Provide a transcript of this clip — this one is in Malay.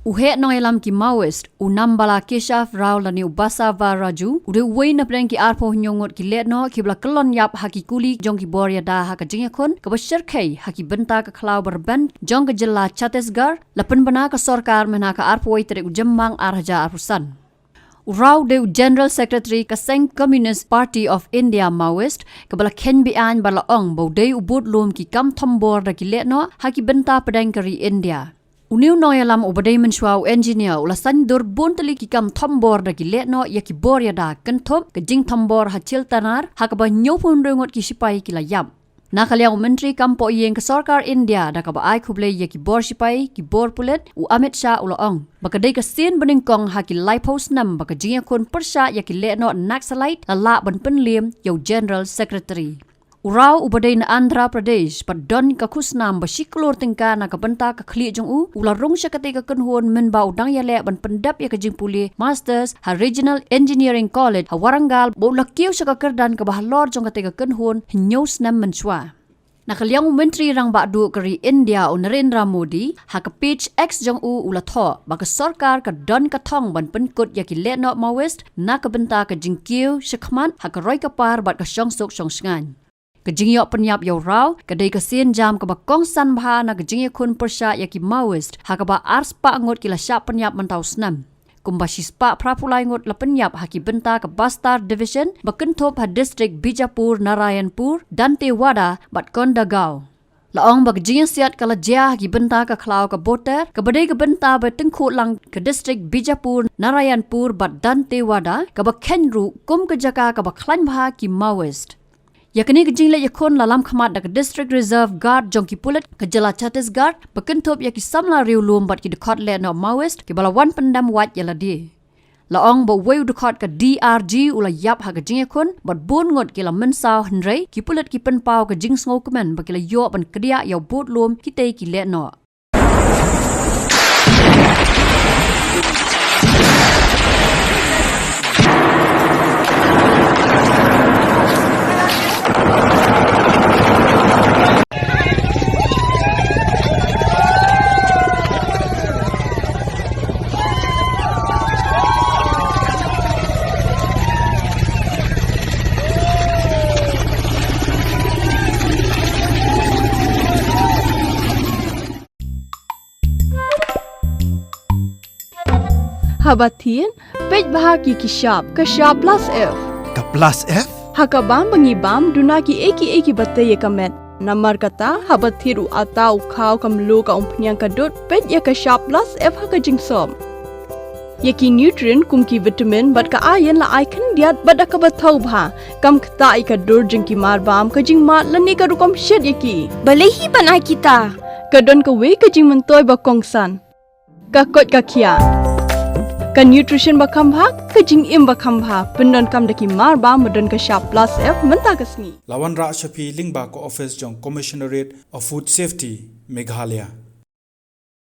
Uhe noilam ki Moaist unambala keshaf raw la ni ubasa va raju ude wei na preng ki arpo nyongot ki letno ki bla kelon yap haki kuli jong ki boria da haka jinga khon ka bashar khai haki benta ka khlau berban jong ka jilla Chhattisgarh lapan bana ka sarkar mena ka arpo wei tere ujemmang arhaja arpusan Urau de General Secretary Kaseng Communist Party of India Moaist kabala ken bi an bala ong bo de ubud lum ki kam thombor da ki letno haki benta pedang kari India Uniu noyalam ubadai mensuau engineer ulasan dur buntali ki kam thombor da ki letno ya ki boria da kenthop ke jing thombor hachil tanar hakaba nyopun rengot ki Shipai ki layam nakaliang menteri kampo yeng ke sarkar India da kaba ai khuble ya ki bor Shipai ki bor pulet u Amit Shah ulaong bakadai ka sin beningkong haki lai post nam baka jinga kon persha ya ki letno naxalite la ban penlim yo General Secretary Urau ubadai na Andhra Pradesh padon ka khusnam ba shiklor tingka na ka banta ka khli jong u ula rong shakate ka kunhon men ba udang ya le ban pendap ya ka jing puli masters ha regional engineering college ha warangal bo lakiu shaka kerdan ka bahlor jong kate ka kunhon news nam menswa nakaliang menteri rang ba du kari India o Narendra Modi ha ka page x jong u ula tho ba ka sarkar ka don ka thong ban penkut ya ki le no Moaist na ka banta ka jing kiu shakman ha ka roi ka par bat ka shong sok shong sngan Kajingyo Pynïap yo raw kadai ka sin jam ka ba kong san bha na kajingyo kun persha ya ki Moaist ha ka ba arspa ngot ki la sha Pynïap mantau snam kumba shispa prapulai ngot la Pynïap ha ki benta ka Bastar division ba kenthop ha district Bijapur Narayanpur Dantewada bat Kondagaon Laong ba kajingyo Siat ka la jia ha ki benta ka khlau ka boter ka badai ka benta ba tengkho lang ka district Bijapur Narayanpur bat Dantewada ka ba Kyrwoh kum ka jaka ka ba khlan bha ki Moaist Yakni kajingla yakon lalam khamat dak district reserve guard jongki pulet ke jala Chhattisgarh bakentop yaki samla riulum bat ki dekat le no Moaist ki bala wan pendam wat yala di laong ba weu dekat ka DRG ula yap ha kajing yakon bat bon ngot ki la mensau hnrei ki pulet ki pen pau ka jing sngo kemen ba ki la yo ban kedia yaw bot lum ki te ki le no Habatin, pej bahagi kishap, kashap plus F. Ka plus F? Hakabam bangibam dunaki eki batay kamet. Namar kata habathiru atau kau kamlu ka umpnyang kadut pej ya kashap plus F hakajing som. Yaki nutrient kumki vitamin bat ka ayan la icon diat bat akabatau bha. Kam kata ikadur jengki marbam kajing mat lani ka rukom shed yaki. Balehi banai kita. Kadon ka we kajing mentoy bakongsan. Kakot kakia. Ka nutrition bakam bhak kajing im bakam bha pendon kam daki mar ba modon ka sharp plus F menta kasni Lawan ra shapi lingba ko office jong commissionerate of food safety Meghalaya